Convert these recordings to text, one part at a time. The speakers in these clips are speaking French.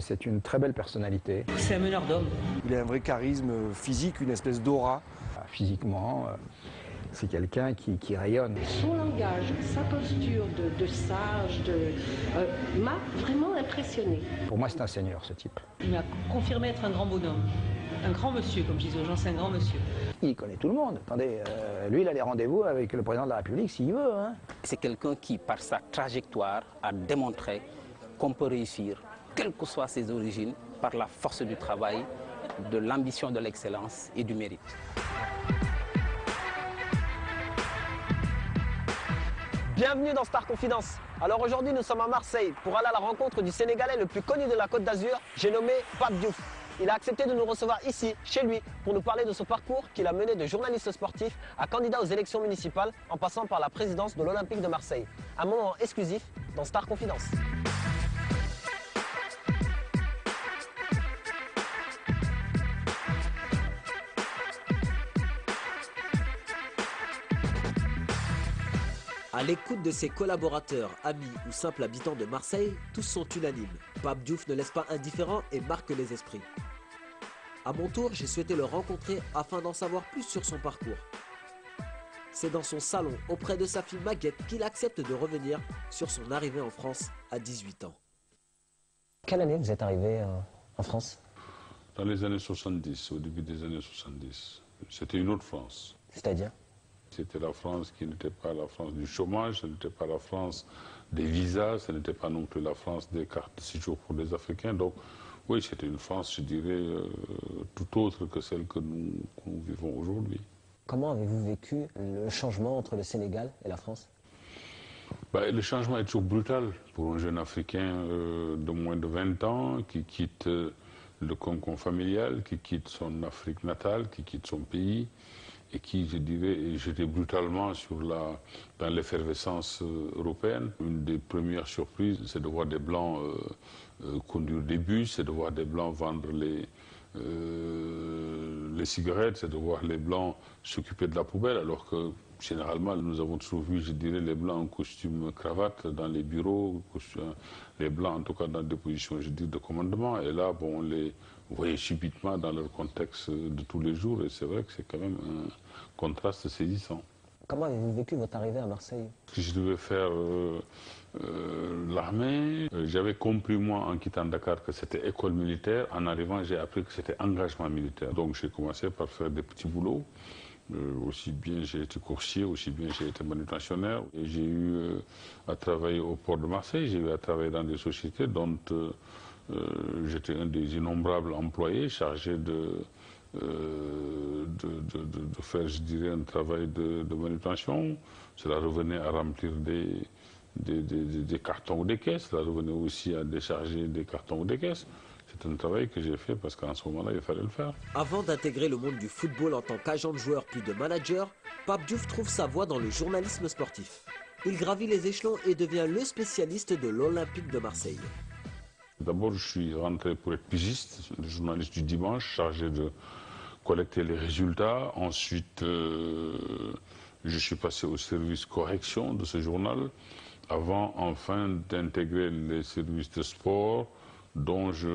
C'est une très belle personnalité. C'est un meneur d'hommes. Il a un vrai charisme physique, une espèce d'aura. Physiquement, c'est quelqu'un qui rayonne. Son langage, sa posture de sage, m'a vraiment impressionné. Pour moi, c'est un seigneur, ce type. Il m'a confirmé être un grand bonhomme. Un grand monsieur, comme je dis aux gens, c'est un grand monsieur. Il connaît tout le monde. Attendez, lui, il a des rendez-vous avec le président de la République s'il veut. Hein. C'est quelqu'un qui, par sa trajectoire, a démontré qu'on peut réussir, quelles que soient ses origines, par la force du travail, de l'ambition de l'excellence et du mérite. Bienvenue dans Star Confidence. Alors aujourd'hui nous sommes à Marseille pour aller à la rencontre du Sénégalais le plus connu de la Côte d'Azur, j'ai nommé Pape Diouf. Il a accepté de nous recevoir ici, chez lui, pour nous parler de son parcours qu'il a mené de journaliste sportif à candidat aux élections municipales en passant par la présidence de l'Olympique de Marseille. Un moment exclusif dans Star Confidence. À l'écoute de ses collaborateurs, amis ou simples habitants de Marseille, tous sont unanimes. Pape Diouf ne laisse pas indifférent et marque les esprits. À mon tour, j'ai souhaité le rencontrer afin d'en savoir plus sur son parcours. C'est dans son salon, auprès de sa fille Maguette, qu'il accepte de revenir sur son arrivée en France à 18 ans. Quelle année vous êtes arrivé en France? Dans les années 70, au début des années 70. C'était une autre France. C'est-à-dire? C'était la France qui n'était pas la France du chômage, ce n'était pas la France des visas, ce n'était pas non plus la France des cartes de séjour pour les Africains. Donc oui, c'était une France, je dirais, tout autre que celle que nous vivons aujourd'hui. Comment avez-vous vécu le changement entre le Sénégal et la France? Le changement est toujours brutal pour un jeune Africain de moins de 20 ans qui quitte le cocon familial, qui quitte son Afrique natale, qui quitte son pays, et qui, je dirais, est jeté brutalement dans l'effervescence européenne. Une des premières surprises, c'est de voir des Blancs conduire des bus, c'est de voir des Blancs vendre les cigarettes, c'est de voir les Blancs s'occuper de la poubelle, alors que généralement, nous avons toujours vu, je dirais, les Blancs en costume cravate dans les bureaux, les Blancs en tout cas dans des positions, je dis, de commandement. Et là, bon, on les voyait subitement dans leur contexte de tous les jours, et c'est vrai que c'est quand même un contraste saisissant. Comment avez-vous vécu votre arrivée à Marseille? Je devais faire l'armée. J'avais compris, moi, en quittant Dakar, que c'était école militaire. En arrivant, j'ai appris que c'était engagement militaire. Donc j'ai commencé par faire des petits boulots. Aussi bien j'ai été coursier, aussi bien j'ai été manutentionnaire. Et j'ai eu à travailler au port de Marseille, j'ai eu à travailler dans des sociétés dont j'étais un des innombrables employés chargés de faire, je dirais, un travail de manutention. Cela revenait à remplir des cartons ou des caisses, cela revenait aussi à décharger des cartons ou des caisses. C'est un travail que j'ai fait parce qu'en ce moment-là, il fallait le faire. Avant d'intégrer le monde du football en tant qu'agent de joueur puis de manager, Pape Diouf trouve sa voie dans le journalisme sportif. Il gravit les échelons et devient le spécialiste de l'Olympique de Marseille. D'abord, je suis rentré pour être pigiste, le journaliste du dimanche, chargé de collecter les résultats. Ensuite, je suis passé au service correction de ce journal, avant enfin d'intégrer les services de sport, dont je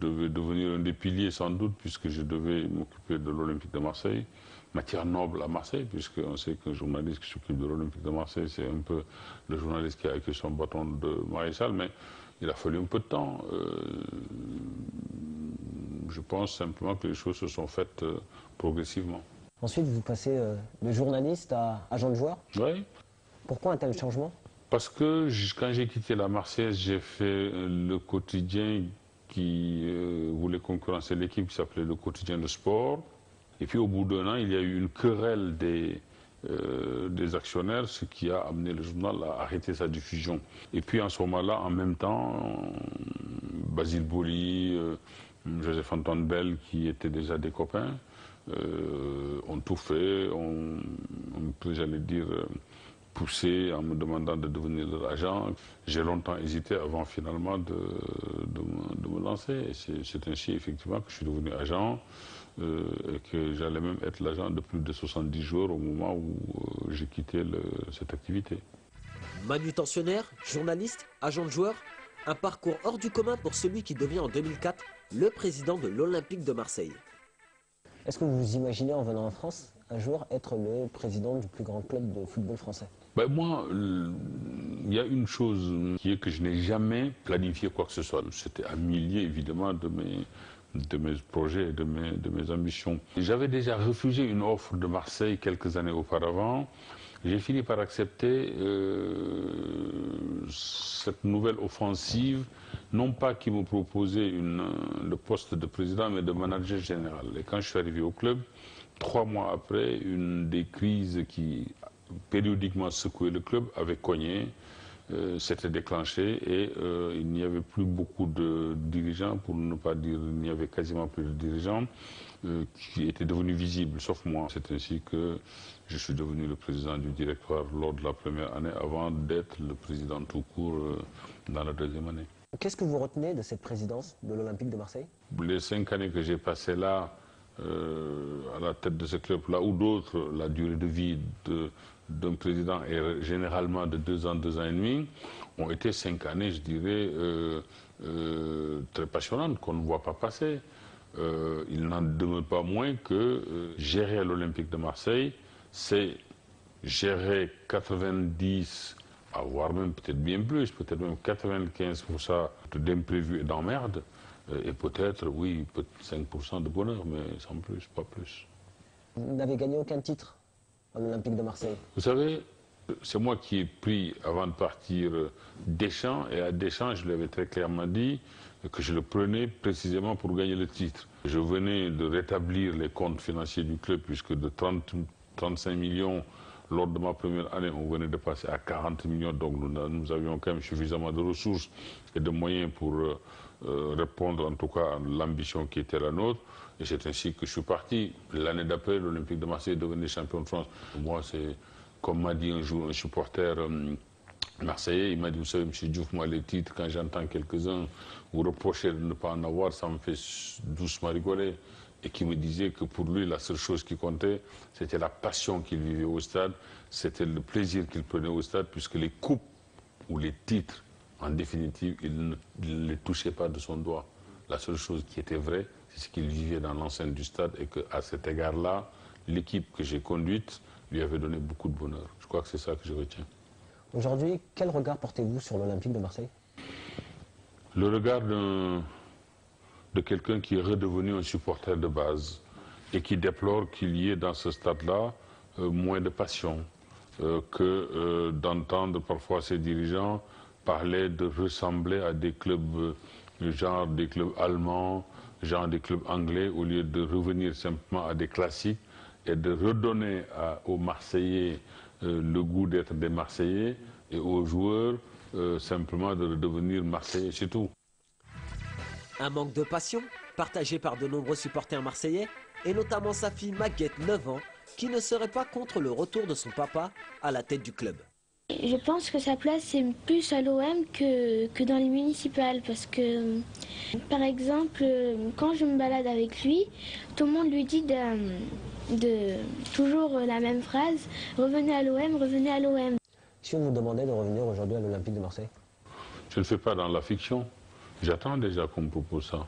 devais devenir un des piliers sans doute, puisque je devais m'occuper de l'Olympique de Marseille, matière noble à Marseille, puisqu'on sait qu'un journaliste qui s'occupe de l'Olympique de Marseille, c'est un peu le journaliste qui a acquis son bâton de maréchal, mais il a fallu un peu de temps. Je pense simplement que les choses se sont faites progressivement. Ensuite, vous passez de journaliste à agent de joueur? Oui. Pourquoi un tel changement? Parce que quand j'ai quitté la Marseillaise, j'ai fait le quotidien qui voulait concurrencer l'équipe qui s'appelait le quotidien de sport. Et puis au bout d'un an, il y a eu une querelle des actionnaires, ce qui a amené le journal à arrêter sa diffusion. Et puis en ce moment-là, en même temps, Basile Boli, Joseph-Antoine Bell, qui étaient déjà des copains, ont tout fait, ont j'allais dire, poussé en me demandant de devenir leur agent. J'ai longtemps hésité avant finalement de me lancer. Et c'est ainsi effectivement que je suis devenu agent et que j'allais même être l'agent de plus de 70 jours au moment où j'ai quitté cette activité. Manutentionnaire, journaliste, agent de joueur, un parcours hors du commun pour celui qui devient en 2004 le président de l'Olympique de Marseille. Est-ce que vous vous imaginez en venant en France un jour être le président du plus grand club de football français? Ben moi, il y a une chose qui est que je n'ai jamais planifié quoi que ce soit. C'était un millier évidemment de mes projets et de mes ambitions. J'avais déjà refusé une offre de Marseille quelques années auparavant. J'ai fini par accepter cette nouvelle offensive, non pas qui me proposait le poste de président, mais de manager général. Et quand je suis arrivé au club, 3 mois après, une des crises qui périodiquement secouait le club avait cogné, s'était déclenchée et il n'y avait plus beaucoup de dirigeants, pour ne pas dire il n'y avait quasiment plus de dirigeants qui étaient devenus visibles, sauf moi. C'est ainsi que je suis devenu le président du directoire lors de la première année, avant d'être le président tout court dans la deuxième année. Qu'est-ce que vous retenez de cette présidence de l'Olympique de Marseille? Les 5 années que j'ai passées là, à la tête de ce club, là où d'autres, la durée de vie d'un président est généralement de 2 ans, 2 ans et demi, ont été 5 années, je dirais, très passionnantes, qu'on ne voit pas passer. Il n'en demeure pas moins que gérer l'Olympique de Marseille, c'est gérer 90, voire même peut-être bien plus, peut-être même 95% d'imprévus et d'emmerdes, et peut-être, oui, 5% de bonheur, mais sans plus, pas plus. Vous n'avez gagné aucun titre à l'Olympique de Marseille? Vous savez, c'est moi qui ai pris, avant de partir, Deschamps, et à Deschamps, je lui avais très clairement dit que je le prenais précisément pour gagner le titre. Je venais de rétablir les comptes financiers du club, puisque de 35 millions lors de ma première année, on venait de passer à 40 millions, donc nous avions quand même suffisamment de ressources et de moyens pour répondre en tout cas à l'ambition qui était la nôtre. Et c'est ainsi que je suis parti. L'année d'après, l'Olympique de Marseille est devenu champion de France. Moi, c'est comme m'a dit un jour un supporter marseillais, il m'a dit, vous savez, M. Diouf, moi les titres, quand j'entends quelques-uns vous reprocher de ne pas en avoir, ça me fait doucement rigoler. Et qui me disait que pour lui, la seule chose qui comptait, c'était la passion qu'il vivait au stade, c'était le plaisir qu'il prenait au stade, puisque les coupes ou les titres, en définitive, il ne les touchait pas de son doigt. La seule chose qui était vraie, c'est ce qu'il vivait dans l'enceinte du stade et qu'à cet égard-là, l'équipe que j'ai conduite lui avait donné beaucoup de bonheur. Je crois que c'est ça que je retiens. Aujourd'hui, quel regard portez-vous sur l'Olympique de Marseille? Le regard de quelqu'un qui est redevenu un supporter de base et qui déplore qu'il y ait dans ce stade-là moins de passion, que d'entendre parfois ces dirigeants parler de ressembler à des clubs, genre des clubs allemands, genre des clubs anglais, au lieu de revenir simplement à des classiques et de redonner aux Marseillais le goût d'être des Marseillais et aux joueurs simplement de redevenir Marseillais, c'est tout. Un manque de passion, partagé par de nombreux supporters marseillais, et notamment sa fille Maguette, 9 ans, qui ne serait pas contre le retour de son papa à la tête du club. Je pense que sa place est plus à l'OM que dans les municipales, parce que, par exemple, quand je me balade avec lui, tout le monde lui dit de toujours la même phrase, revenez à l'OM, revenez à l'OM. Si on vous demandait de revenir aujourd'hui à l'Olympique de Marseille? Je ne le fais pas dans la fiction. J'attends déjà qu'on me propose ça.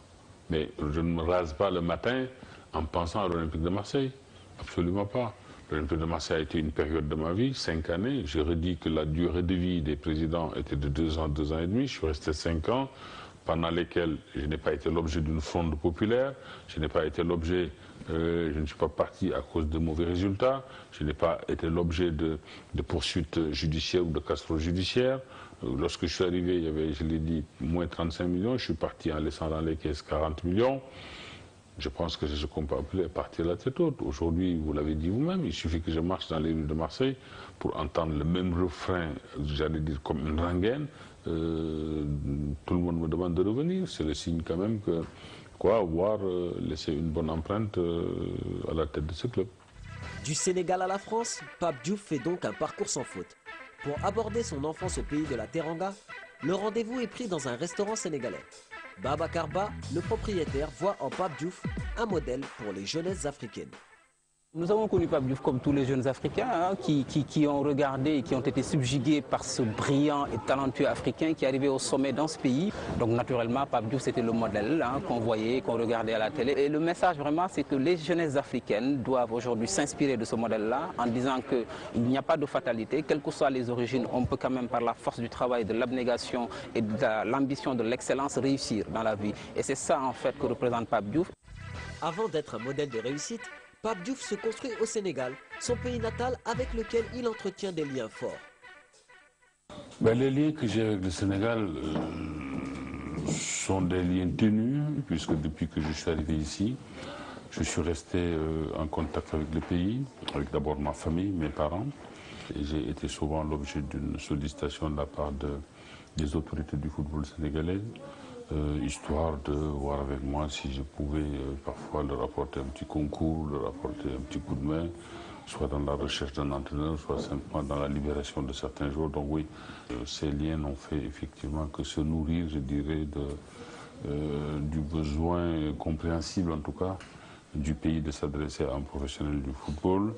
Mais je ne me rase pas le matin en pensant à l'Olympique de Marseille. Absolument pas. L'Olympique de Marseille a été une période de ma vie, 5 années. Je redis que la durée de vie des présidents était de 2 ans, 2 ans et demi. Je suis resté 5 ans, pendant lesquels je n'ai pas été l'objet d'une fronde populaire. Je n'ai pas été l'objet, je ne suis pas parti à cause de mauvais résultats. Je n'ai pas été l'objet de poursuites judiciaires ou de casseroles judiciaires. Lorsque je suis arrivé, il y avait, je l'ai dit, moins 35 millions. Je suis parti en laissant dans les caisses 40 millions. Je pense que c'est ce qu'on peut appeler partir la tête haute. Aujourd'hui, vous l'avez dit vous-même, il suffit que je marche dans les rues de Marseille pour entendre le même refrain, j'allais dire comme une rengaine, tout le monde me demande de revenir. C'est le signe quand même que, avoir laissé une bonne empreinte à la tête de ce club. Du Sénégal à la France, Pape Diouf fait donc un parcours sans faute. Pour aborder son enfance au pays de la Teranga, le rendez-vous est pris dans un restaurant sénégalais. Babacar Ba, le propriétaire, voit en Pape Diouf un modèle pour les jeunesses africaines. Nous avons connu Pape Diouf comme tous les jeunes Africains qui ont regardé et qui ont été subjugués par ce brillant et talentueux Africain qui est arrivé au sommet dans ce pays. Donc naturellement, Pape Diouf, c'était le modèle qu'on voyait, qu'on regardait à la télé. Et le message vraiment, c'est que les jeunesses africaines doivent aujourd'hui s'inspirer de ce modèle-là en disant qu'il n'y a pas de fatalité, quelles que soient les origines, on peut quand même par la force du travail, de l'abnégation et de l'ambition de l'excellence réussir dans la vie. Et c'est ça en fait que représente Pape Diouf. Avant d'être un modèle de réussite, Pape Diouf se construit au Sénégal, son pays natal avec lequel il entretient des liens forts. Les liens que j'ai avec le Sénégal sont des liens ténus, puisque depuis que je suis arrivé ici, je suis resté en contact avec le pays, avec d'abord ma famille, mes parents. Et j'ai été souvent l'objet d'une sollicitation de la part des autorités du football sénégalais. Histoire de voir avec moi si je pouvais parfois leur apporter un petit concours, leur apporter un petit coup de main, soit dans la recherche d'un entraîneur, soit simplement dans la libération de certains joueurs. Donc oui, ces liens n'ont fait effectivement que se nourrir, je dirais, du besoin compréhensible en tout cas du pays de s'adresser à un professionnel du football.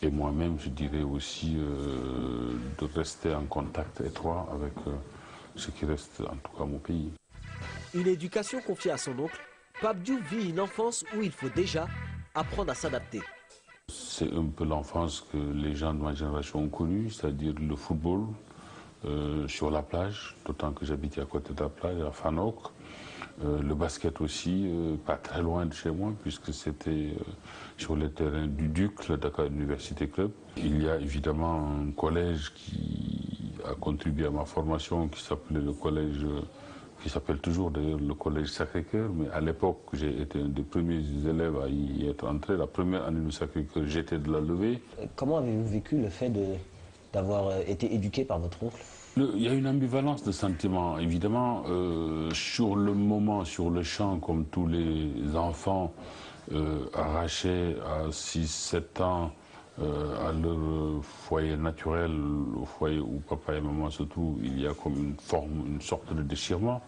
Et moi-même, je dirais aussi de rester en contact étroit avec ce qui reste en tout cas mon pays. Une éducation confiée à son oncle, Pape Diouf vit une enfance où il faut déjà apprendre à s'adapter. C'est un peu l'enfance que les gens de ma génération ont connue, c'est-à-dire le football sur la plage, d'autant que j'habitais à côté de la plage, à Fanok. Le basket aussi, pas très loin de chez moi, puisque c'était sur le terrain du Duc, le Dakar Université Club. Il y a évidemment un collège qui a contribué à ma formation, qui s'appelait le collège... qui s'appelle toujours d'ailleurs le collège Sacré-Cœur, mais à l'époque j'ai été un des premiers élèves à y être entré. La première année du Sacré-Cœur, j'étais de la levée. Comment avez-vous vécu le fait d'avoir été éduqué par votre oncle? Il y a une ambivalence de sentiments. Évidemment, sur le moment, sur le champ, comme tous les enfants arrachés à 6-7 ans à leur foyer naturel, au foyer où papa et maman se trouvent, il y a comme une sorte de déchirement.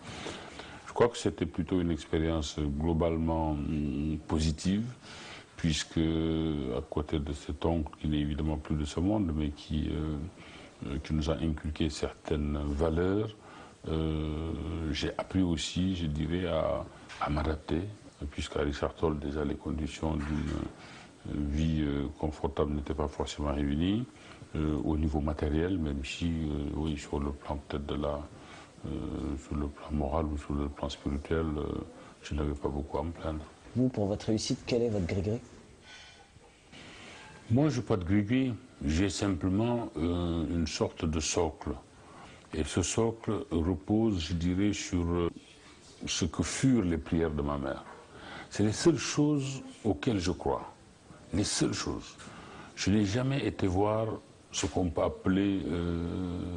Je crois que c'était plutôt une expérience globalement positive, puisque à côté de cet oncle qui n'est évidemment plus de ce monde, mais qui nous a inculqué certaines valeurs, j'ai appris aussi, je dirais, à m'adapter, puisqu'à Richard Toll, déjà les conditions d'une vie confortable n'était pas forcément réunie au niveau matériel, même si, oui, sur le plan peut-être sur le plan moral ou sur le plan spirituel, je n'avais pas beaucoup à me plaindre. Vous, pour votre réussite, quel est votre gris-gris? Moi, je n'ai pas de gris-gris, j'ai simplement une sorte de socle. Et ce socle repose, je dirais, sur ce que furent les prières de ma mère. C'est les seules choses auxquelles je crois. Les seules choses. Je n'ai jamais été voir ce qu'on peut appeler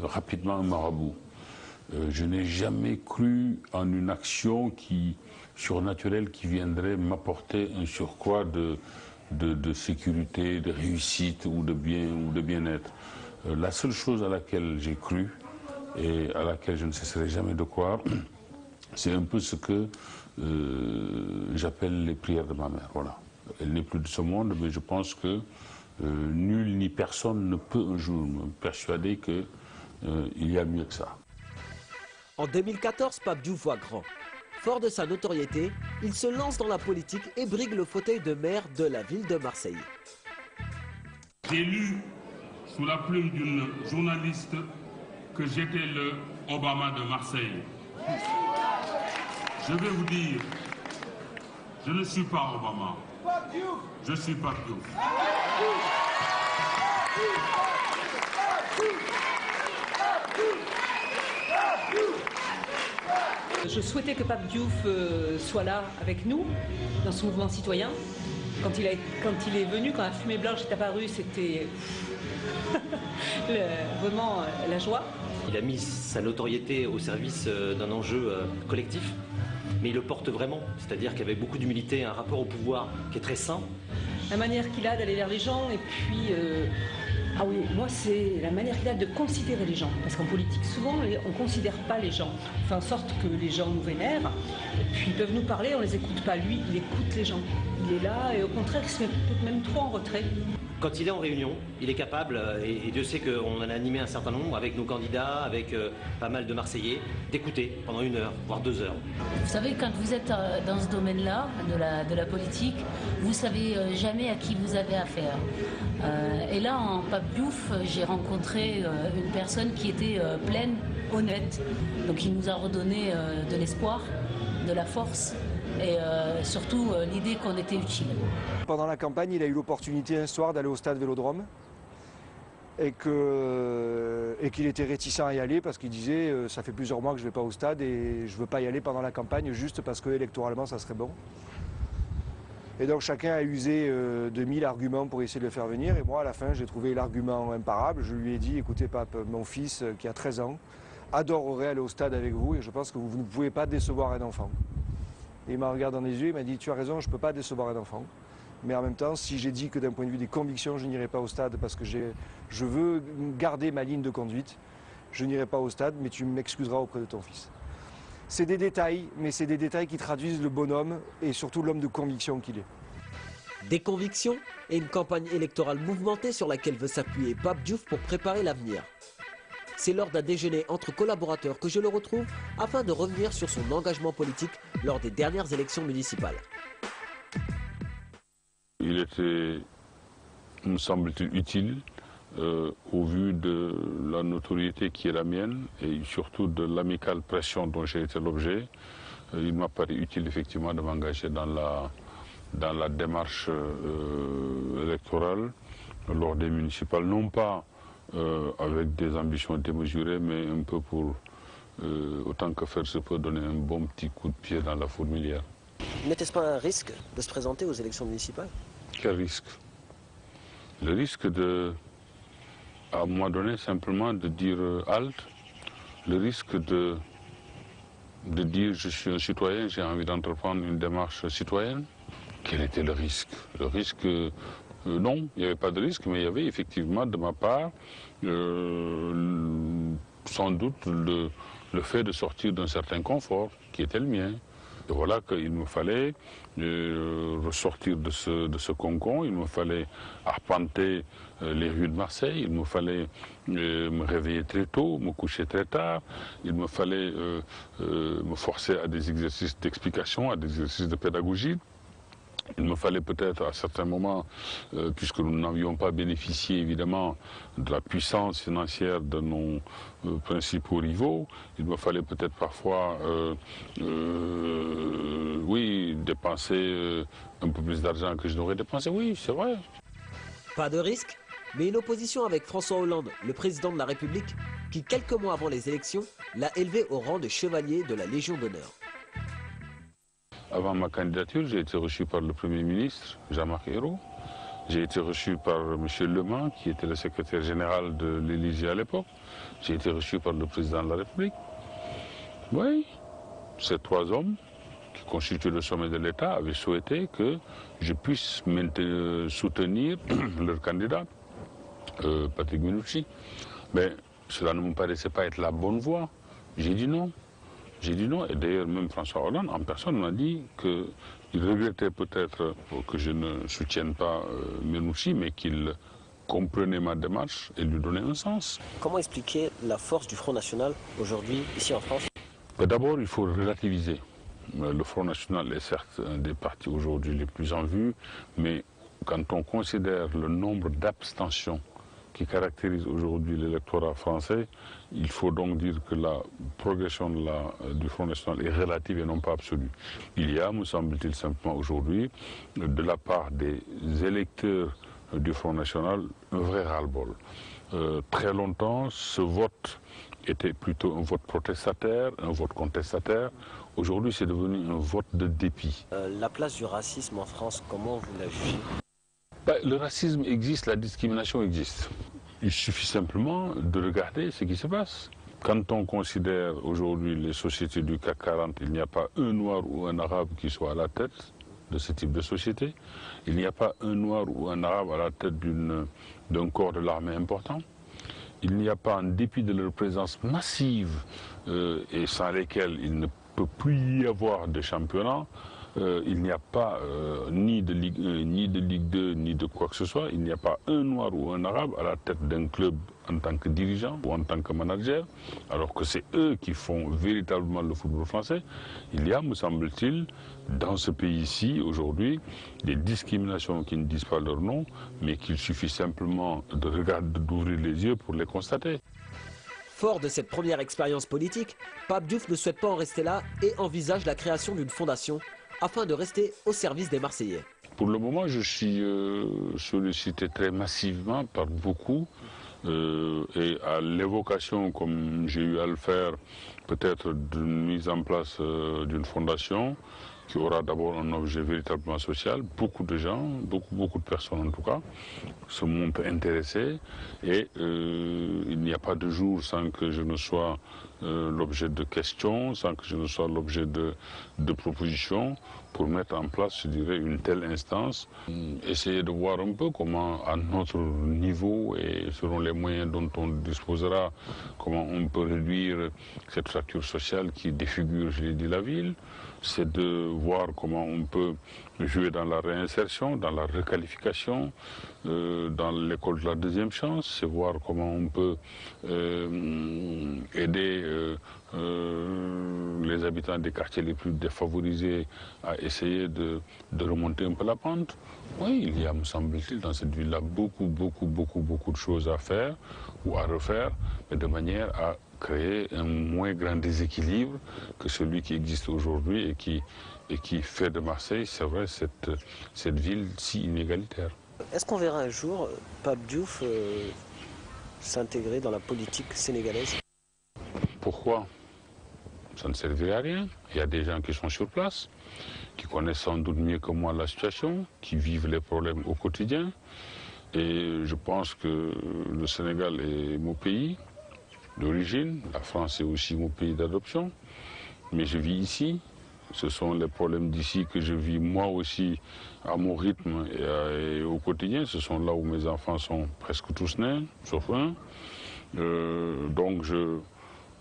rapidement un marabout. Je n'ai jamais cru en une action surnaturelle qui viendrait m'apporter un surcroît de sécurité, de réussite ou de bien-être. La seule chose à laquelle j'ai cru et à laquelle je ne cesserai jamais de croire, c'est un peu ce que j'appelle les prières de ma mère. Voilà. Elle n'est plus de ce monde, mais je pense que nul ni personne ne peut un jour me persuader qu'il y a mieux que ça. En 2014, Pape Diouf voit grand. Fort de sa notoriété, il se lance dans la politique et brigue le fauteuil de maire de la ville de Marseille. J'ai lu sous la plume d'une journaliste que j'étais le Obama de Marseille. Je vais vous dire, je ne suis pas Obama. Je suis Pape Diouf. Je souhaitais que Pape Diouf soit là avec nous, dans ce mouvement citoyen. Quand il est venu, quand la fumée blanche est apparue, c'était vraiment la joie. qu'il a mis sa notoriété au service d'un enjeu collectif, mais il le porte vraiment, c'est-à-dire qu'avec beaucoup d'humilité, un rapport au pouvoir qui est très sain. La manière qu'il a d'aller vers les gens, et puis... Ah oui, moi c'est la manière qu'il a de considérer les gens. Parce qu'en politique, souvent, on ne considère pas les gens. On fait en sorte que les gens nous vénèrent, puis ils peuvent nous parler, on ne les écoute pas. Lui, il écoute les gens. Il est là, et au contraire, il se met peut-être même trop en retrait. Quand il est en réunion, il est capable, et Dieu sait qu'on en a animé un certain nombre avec nos candidats, avec pas mal de Marseillais, d'écouter pendant 1 heure, voire 2 heures. Vous savez, quand vous êtes dans ce domaine-là, de la politique, vous ne savez jamais à qui vous avez affaire. Et là, en Pape Diouf, j'ai rencontré une personne qui était pleine, honnête. Donc il nous a redonné de l'espoir, de la force et surtout l'idée qu'on était utile. Pendant la campagne, il a eu l'opportunité un soir d'aller au stade Vélodrome et qu'il était réticent à y aller parce qu'il disait ça fait plusieurs mois que je ne vais pas au stade et je ne veux pas y aller pendant la campagne juste parce que électoralement ça serait bon. Et donc chacun a usé de 1000 arguments pour essayer de le faire venir et moi à la fin j'ai trouvé l'argument imparable. Je lui ai dit écoutez pape, mon fils qui a 13 ans adorerait aller au stade avec vous et je pense que vous ne pouvez pas décevoir un enfant. Et il m'a regardé dans les yeux, il m'a dit tu as raison, je ne peux pas décevoir un enfant. Mais en même temps, si j'ai dit que d'un point de vue des convictions, je n'irai pas au stade parce que je veux garder ma ligne de conduite, je n'irai pas au stade, mais tu m'excuseras auprès de ton fils. C'est des détails, mais c'est des détails qui traduisent le bonhomme et surtout l'homme de conviction qu'il est. Des convictions et une campagne électorale mouvementée sur laquelle veut s'appuyer Pape Diouf pour préparer l'avenir. C'est lors d'un déjeuner entre collaborateurs que je le retrouve afin de revenir sur son engagement politique lors des dernières élections municipales. Il était, me semble-t-il, utile au vu de la notoriété qui est la mienne et surtout de l'amicale pression dont j'ai été l'objet. Il m'a paru utile effectivement de m'engager dans la démarche électorale lors des municipales, non pas avec des ambitions démesurées, mais un peu pour, autant que faire se peut, donner un bon petit coup de pied dans la fourmilière. N'était-ce pas un risque de se présenter aux élections municipales? Quel risque? Le risque de, à un moment donné, simplement de dire halte, le risque de dire je suis un citoyen, j'ai envie d'entreprendre une démarche citoyenne. Quel était le risque? Le risque, non, il n'y avait pas de risque, mais il y avait effectivement de ma part sans doute le fait de sortir d'un certain confort qui était le mien. Et voilà qu'il me fallait ressortir de ce cocon, il me fallait arpenter les rues de Marseille, il me fallait me réveiller très tôt, me coucher très tard, il me fallait me forcer à des exercices d'explication, à des exercices de pédagogie. Il me fallait peut-être à certains moments, puisque nous n'avions pas bénéficié évidemment de la puissance financière de nos principaux rivaux, il me fallait peut-être parfois, oui, dépenser un peu plus d'argent que je n'aurais dépensé, oui, c'est vrai. Pas de risque, mais une opposition avec François Hollande, le président de la République, qui quelques mois avant les élections l'a élevé au rang de chevalier de la Légion d'honneur. Avant ma candidature, j'ai été reçu par le Premier ministre, Jean-Marc Ayrault. J'ai été reçu par M. Le Mans, qui était le secrétaire général de l'Élysée à l'époque. J'ai été reçu par le président de la République. Oui, ces 3 hommes qui constituent le sommet de l'État avaient souhaité que je puisse soutenir leur candidat, Patrick Mennucci. Mais cela ne me paraissait pas être la bonne voie. J'ai dit non. J'ai dit non, et d'ailleurs même François Hollande en personne m'a dit qu'il regrettait peut-être que je ne soutienne pas Mennucci, mais qu'il comprenait ma démarche et lui donnait un sens. Comment expliquer la force du Front National aujourd'hui, ici en France? D'abord, il faut relativiser. Le Front National est certes un des partis aujourd'hui les plus en vue, mais quand on considère le nombre d'abstentions qui caractérise aujourd'hui l'électorat français, il faut donc dire que la progression du Front National est relative et non pas absolue. Il y a, me semble-t-il simplement aujourd'hui, de la part des électeurs du Front National, un vrai ras-le-bol. Très longtemps, ce vote était plutôt un vote protestataire, un vote contestataire. Aujourd'hui, c'est devenu un vote de dépit. La place du racisme en France, comment vous la jugez? Le racisme existe, la discrimination existe. Il suffit simplement de regarder ce qui se passe. Quand on considère aujourd'hui les sociétés du CAC 40, il n'y a pas un noir ou un arabe qui soit à la tête de ce type de société. Il n'y a pas un noir ou un arabe à la tête d'un corps de l'armée important. Il n'y a pas, en dépit de leur présence massive et sans lesquelles il ne peut plus y avoir de championnat, il n'y a pas ni de Ligue 1, ni de Ligue 2, ni de quoi que ce soit. Il n'y a pas un noir ou un arabe à la tête d'un club en tant que dirigeant ou en tant que manager, alors que c'est eux qui font véritablement le football français. Il y a, me semble-t-il, dans ce pays-ci, aujourd'hui, des discriminations qui ne disent pas leur nom, mais qu'il suffit simplement de regarder, d'ouvrir les yeux pour les constater. Fort de cette première expérience politique, Pape Diouf ne souhaite pas en rester là et envisage la création d'une fondation afin de rester au service des Marseillais. Pour le moment, je suis sollicité très massivement par beaucoup et à l'évocation, comme j'ai eu à le faire, peut-être d'une mise en place d'une fondation qui aura d'abord un objet véritablement social. Beaucoup de gens, beaucoup de personnes en tout cas, se montrent intéressés et il n'y a pas de jour sans que je ne sois l'objet de questions, sans que je ne sois l'objet de propositions pour mettre en place, je dirais, une telle instance. Essayer de voir un peu comment, à notre niveau et selon les moyens dont on disposera, comment on peut réduire cette fracture sociale qui défigure, je l'ai dit, la ville. C'est de voir comment on peut jouer dans la réinsertion, dans la requalification, dans l'école de la deuxième chance. C'est voir comment on peut aider les habitants des quartiers les plus défavorisés à essayer de remonter un peu la pente. Oui, il y a, me semble-t-il, dans cette ville-là beaucoup de choses à faire ou à refaire, mais de manière à créer un moins grand déséquilibre que celui qui existe aujourd'hui et qui fait de Marseille, c'est vrai, cette ville si inégalitaire. Est-ce qu'on verra un jour Pape Diouf s'intégrer dans la politique sénégalaise? Pourquoi? Ça ne servirait à rien. Il y a des gens qui sont sur place, qui connaissent sans doute mieux que moi la situation, qui vivent les problèmes au quotidien. Et je pense que le Sénégal est mon pays d'origine, la France est aussi mon pays d'adoption, mais je vis ici. Ce sont les problèmes d'ici que je vis moi aussi à mon rythme et au quotidien. Ce sont là où mes enfants sont presque tous nés, sauf un. Donc je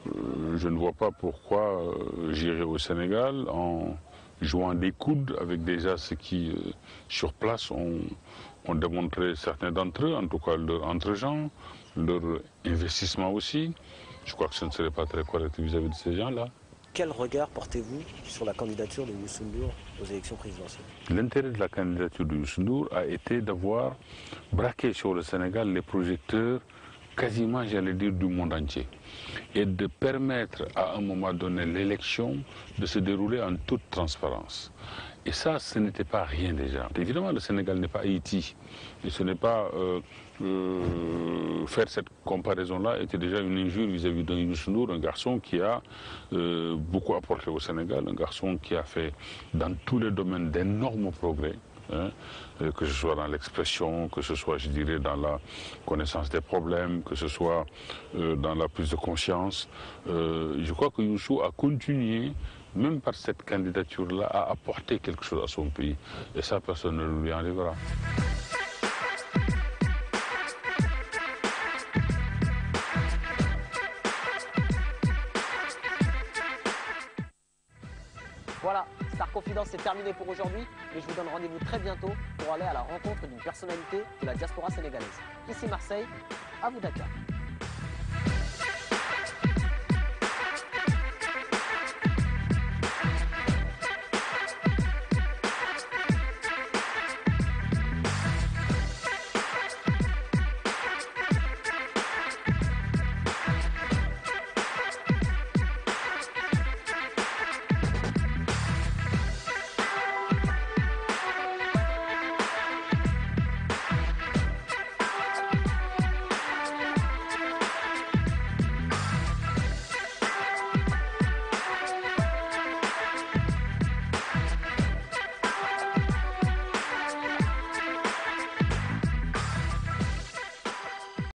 ne vois pas pourquoi j'irai au Sénégal en jouant des coudes avec déjà ceux qui, sur place, ont démontré, certains d'entre eux, en tout cas leur entre-gens, leur investissement aussi. Je crois que ce ne serait pas très correct vis-à-vis de ces gens-là. Quel regard portez-vous sur la candidature de Youssou N'Dour aux élections présidentielles? L'intérêt de la candidature de Youssou N'Dour a été d'avoir braqué sur le Sénégal les projecteurs quasiment, j'allais dire, du monde entier, et de permettre à un moment donné l'élection de se dérouler en toute transparence. Et ça, ce n'était pas rien déjà. Évidemment, le Sénégal n'est pas Haïti. Et ce n'est pas... faire cette comparaison-là était déjà une injure vis-à-vis d'un Youssou N'Dour, un garçon qui a beaucoup apporté au Sénégal, un garçon qui a fait dans tous les domaines d'énormes progrès. Hein, que ce soit dans l'expression, que ce soit, je dirais, dans la connaissance des problèmes, que ce soit dans la prise de conscience. Je crois que Youssou a continué, même par cette candidature-là, à apporter quelque chose à son pays. Et ça, personne ne lui enlèvera. Voilà, Star Confidence c'est terminé pour aujourd'hui, mais je vous donne rendez-vous très bientôt pour aller à la rencontre d'une personnalité de la diaspora sénégalaise. Ici Marseille, à vous Dakar.